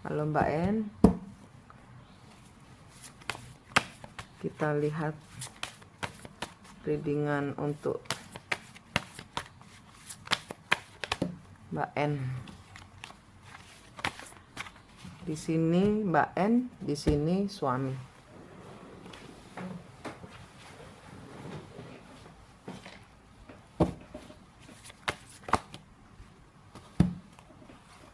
Halo Mbak En, kita lihat readingan untuk Mbak En. Di sini Mbak En, di sini suami.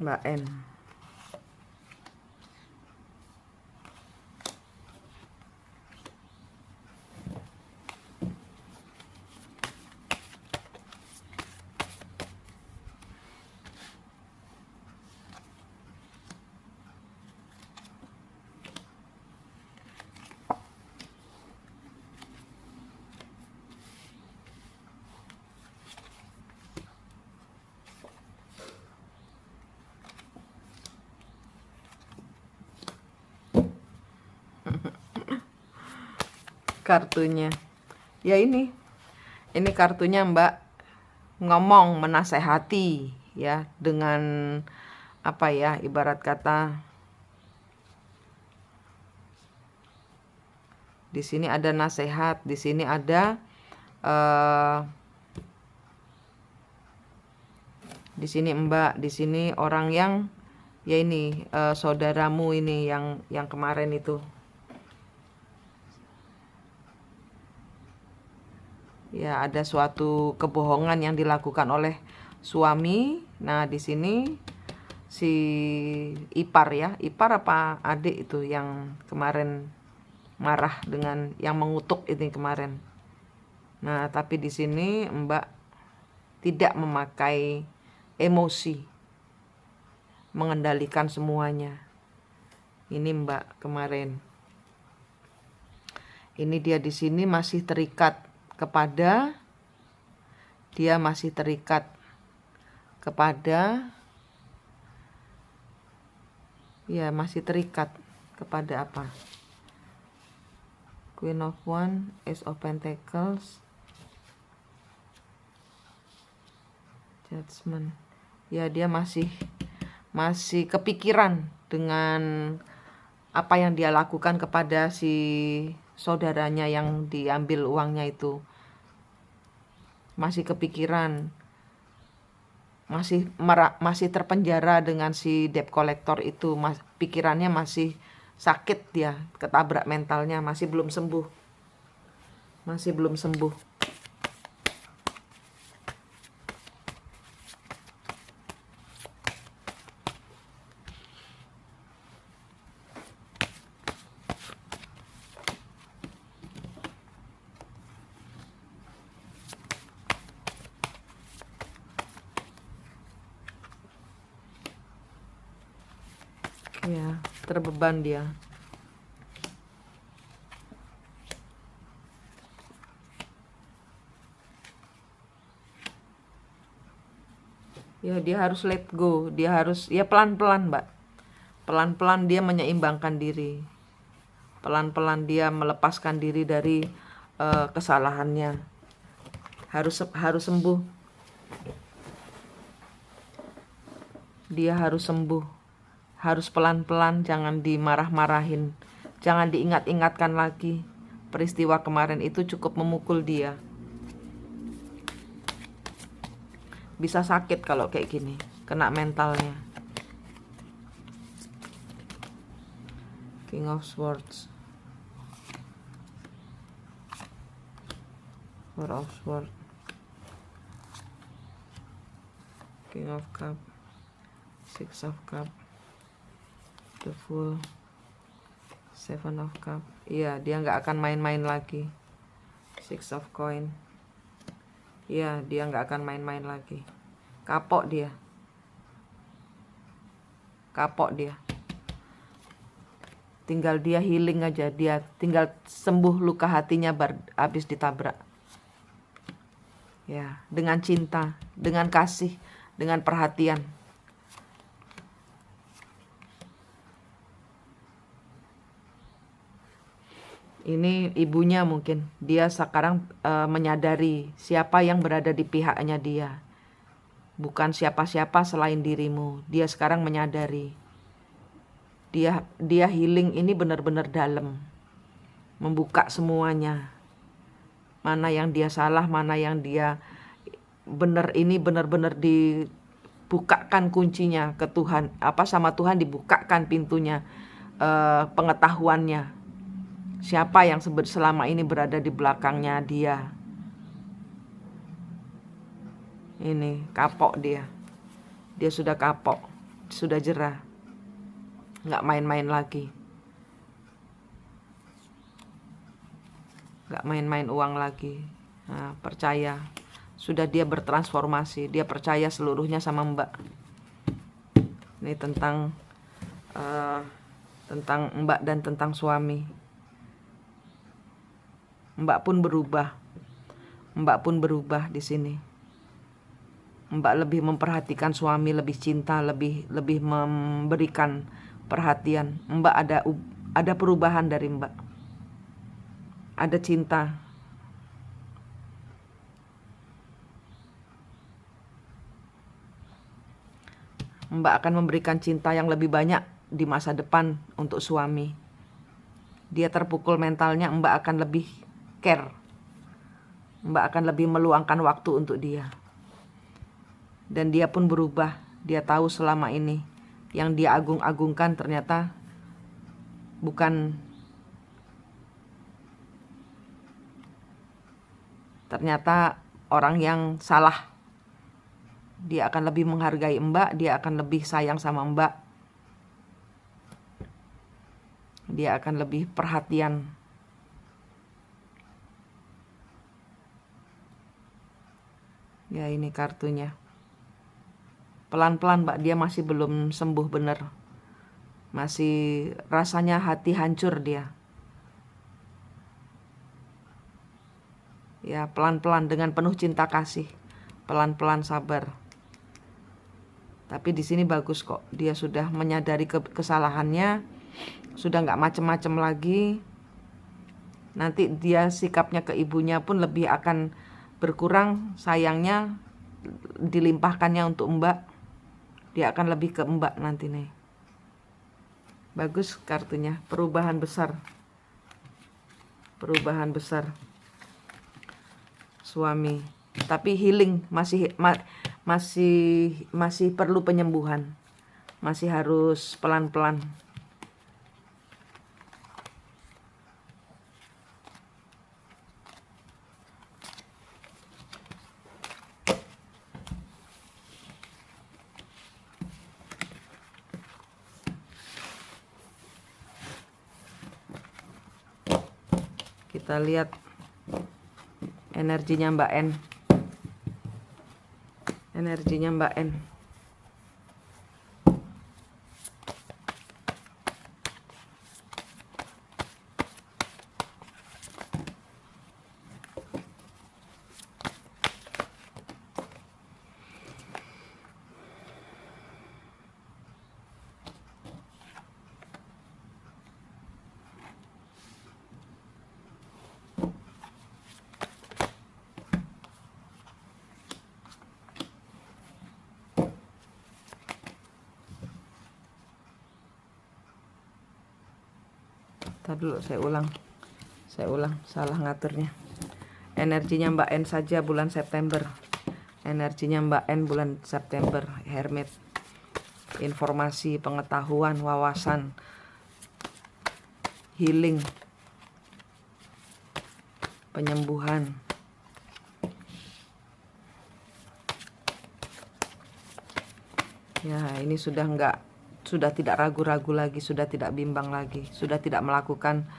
Mbak En. Kartunya ya ini kartunya Mbak ngomong menasehati ya, dengan apa ya, ibarat kata di sini ada nasihat, di sini ada di sini Mbak, di sini orang yang ya ini saudaramu ini yang kemarin itu. Ya, ada suatu kebohongan yang dilakukan oleh suami. Nah, di sini si ipar ya, ipar apa adik itu yang kemarin marah dengan yang mengutuk ini kemarin. Nah, tapi di sini Mbak tidak memakai emosi, mengendalikan semuanya. Ini Mbak kemarin. Ini dia di sini masih terikat kepada ya, masih terikat kepada apa? Queen of Wands, Ace of Pentacles, Judgment. Ya, dia masih kepikiran dengan apa yang dia lakukan kepada si saudaranya yang diambil uangnya itu. Masih kepikiran, masih terpenjara dengan si debt collector itu. Pikirannya masih sakit, dia ketabrak mentalnya, masih belum sembuh. Ya, terbeban dia. Ya, dia harus let go. Dia harus, ya pelan-pelan Mbak. Pelan-pelan dia menyeimbangkan diri. Pelan-pelan dia melepaskan diri dari kesalahannya. Harus sembuh. Dia harus sembuh. Harus pelan-pelan, jangan dimarah-marahin. Jangan diingat-ingatkan lagi. Peristiwa kemarin itu cukup memukul dia. Bisa sakit kalau kayak gini, kena mentalnya. King of Swords, Four of Swords, King of Cup, Six of Cup, The Fool, Seven of Cup. Iya, dia nggak akan main-main lagi. Six of Coin. Iya, dia nggak akan main-main lagi. Kapok dia. Tinggal dia healing aja. Dia tinggal sembuh luka hatinya habis ditabrak. Ya, dengan cinta, dengan kasih, dengan perhatian. Ini ibunya mungkin. Dia sekarang menyadari siapa yang berada di pihaknya dia. Bukan siapa-siapa selain dirimu. Dia sekarang menyadari. Dia healing ini benar-benar dalam, membuka semuanya. Mana yang dia salah, mana yang dia benar, ini benar-benar dibukakan kuncinya ke Tuhan, sama Tuhan dibukakan pintunya, pengetahuannya. Siapa yang selama ini berada di belakangnya dia. Ini kapok dia. Dia sudah kapok, sudah jerah. Nggak main-main lagi. Nggak main-main uang lagi. Nah, percaya. Sudah dia bertransformasi. Dia percaya seluruhnya sama Mbak. Ini tentang Mbak dan tentang suami. Mbak pun berubah. Mbak pun berubah di sini. Mbak lebih memperhatikan suami, lebih cinta, lebih memberikan perhatian. Mbak ada perubahan dari Mbak. Ada cinta. Mbak akan memberikan cinta yang lebih banyak di masa depan untuk suami. Dia terpukul mentalnya, Mbak akan lebih care. Mbak akan lebih meluangkan waktu untuk dia. Dan dia pun berubah. Dia tahu selama ini yang dia agung-agungkan ternyata bukan, ternyata orang yang salah. Dia akan lebih menghargai Mbak, dia akan lebih sayang sama Mbak. Dia akan lebih perhatian. Ya, ini kartunya. Pelan-pelan Mbak, dia masih belum sembuh benar. Masih rasanya hati hancur dia. Ya, pelan-pelan dengan penuh cinta kasih. Pelan-pelan sabar. Tapi di sini bagus kok. Dia sudah menyadari kesalahannya. Sudah nggak macem-macem lagi. Nanti dia sikapnya ke ibunya pun lebih akan berkurang. Sayangnya dilimpahkannya untuk Mbak. Dia akan lebih ke Mbak nanti nih. Bagus kartunya. Perubahan besar. Perubahan besar. Suami. Tapi healing masih perlu penyembuhan. Masih harus pelan-pelan. Kita lihat energinya Mbak N. Energinya Mbak N. Tadi dulu saya ulang, salah ngaturnya. Energinya Mbak N saja bulan September. Energinya Mbak N bulan September, Hermit. Informasi, pengetahuan, wawasan, healing, penyembuhan. Ya, ini sudah tidak ragu-ragu lagi, sudah tidak bimbang lagi, sudah tidak melakukan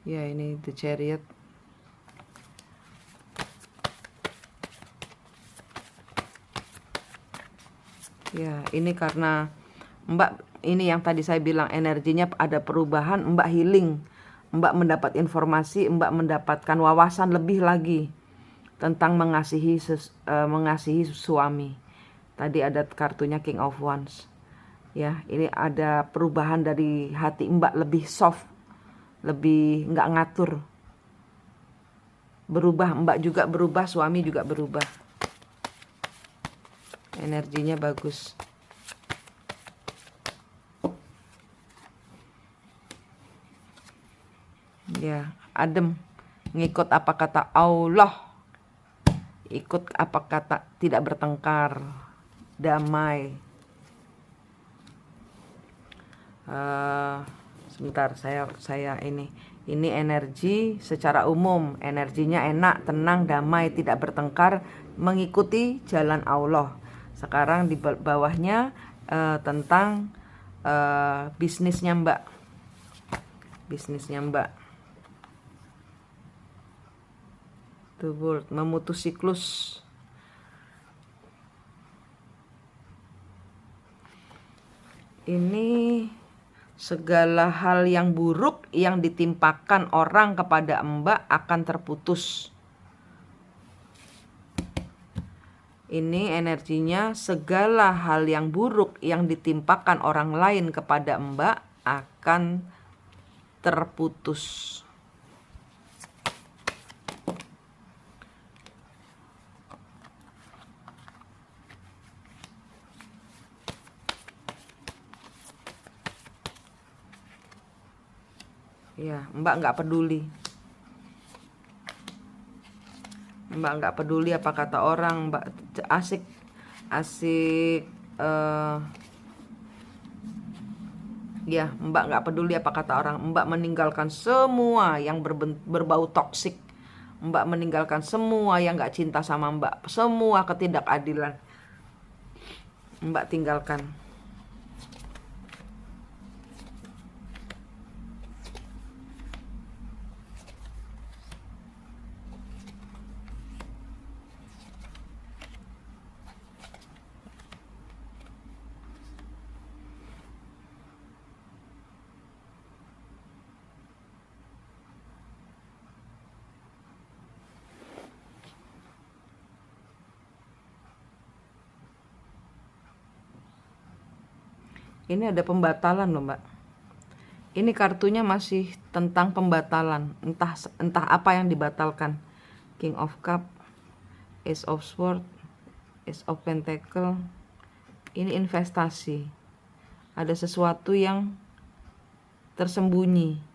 ya, ini The Chariot. Ya, ini karena Mbak, ini yang tadi saya bilang energinya ada perubahan, Mbak healing. Mbak mendapat informasi, Mbak mendapatkan wawasan lebih lagi tentang mengasihi suami. Tadi ada kartunya King of Wands. Ya, ini ada perubahan dari hati Mbak lebih soft, lebih nggak ngatur. berubah, Mbak juga berubah, suami juga berubah. Energinya bagus. Ya, adem. Ngikut apa kata Allah. Ikut apa kata, tidak bertengkar. Damai. Sebentar, saya ini energi secara umum, energinya enak, tenang, damai, tidak bertengkar, mengikuti jalan Allah. Sekarang di bawahnya tentang bisnisnya Mbak. The World, memutus siklus. Ini segala hal yang buruk yang ditimpakan orang kepada Mbak akan terputus. Ini energinya segala hal yang buruk yang ditimpakan orang lain kepada Mbak akan terputus. Ya, Mbak nggak peduli. Mbak nggak peduli apa kata orang. Mbak asik ya, Mbak nggak peduli apa kata orang. Mbak meninggalkan semua yang berbau toksik. Mbak meninggalkan semua yang nggak cinta sama Mbak. Semua ketidakadilan Mbak tinggalkan. Ini ada pembatalan loh Mbak. Ini kartunya masih tentang pembatalan. Entah apa yang dibatalkan. King of Cup, Ace of Sword, Ace of Pentacle. Ini investasi. Ada sesuatu yang tersembunyi.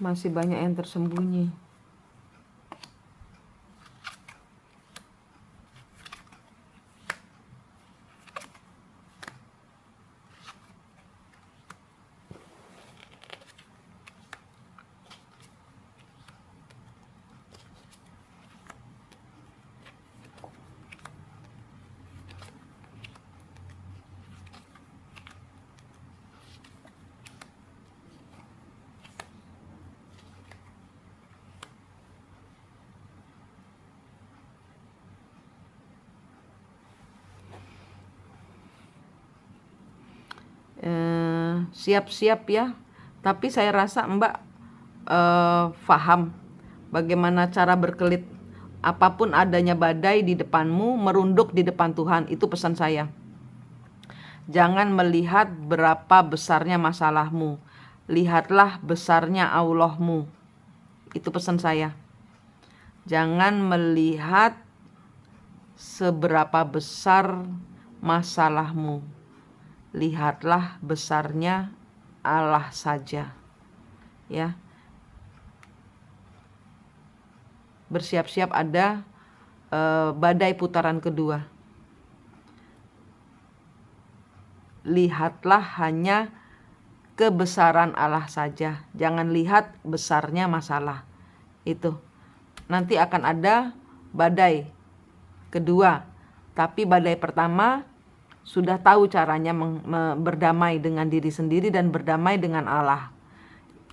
Masih banyak yang tersembunyi. Siap-siap ya. Tapi saya rasa Mbak paham bagaimana cara berkelit. Apapun adanya badai di depanmu, merunduk di depan Tuhan. Itu pesan saya. Jangan melihat berapa besarnya masalahmu. Lihatlah besarnya Allahmu. Itu pesan saya. Jangan melihat seberapa besar masalahmu. Lihatlah besarnya Allah saja. Ya. Bersiap-siap ada badai putaran kedua. Lihatlah hanya kebesaran Allah saja. Jangan lihat besarnya masalah. Itu. Nanti akan ada badai kedua. Tapi badai pertama sudah tahu caranya berdamai dengan diri sendiri dan berdamai dengan Allah.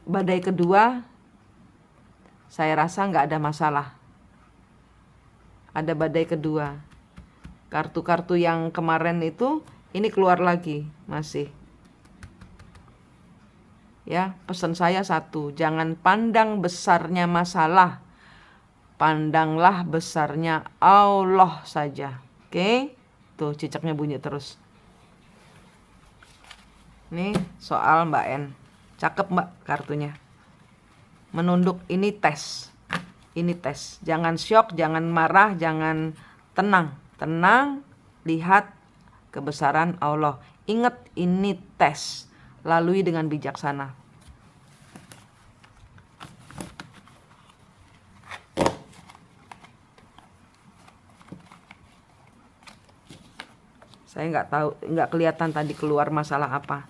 Badai kedua, saya rasa nggak ada masalah. Ada badai kedua. Kartu-kartu yang kemarin itu, ini keluar lagi, masih. Ya, pesan saya satu, jangan pandang besarnya masalah. Pandanglah besarnya Allah saja. Oke? Tuh, cicaknya bunyi terus. Nih, soal Mbak N. Cakep Mbak kartunya. Menunduk, ini tes. Ini tes. Jangan syok, jangan marah, jangan tenang. Tenang, lihat kebesaran Allah. Ingat, ini tes. Lalui dengan bijaksana. Saya nggak tahu, nggak kelihatan tadi keluar masalah apa.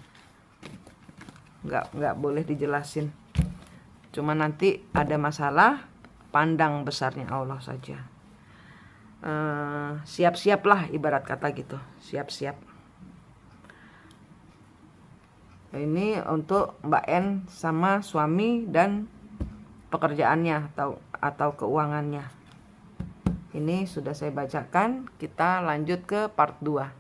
Nggak boleh dijelasin. Cuma nanti ada masalah, pandang besarnya Allah saja. Siap-siaplah ibarat kata gitu. Siap-siap. Ini untuk Mbak N sama suami dan pekerjaannya atau keuangannya. Ini sudah saya bacakan. Kita lanjut ke part 2.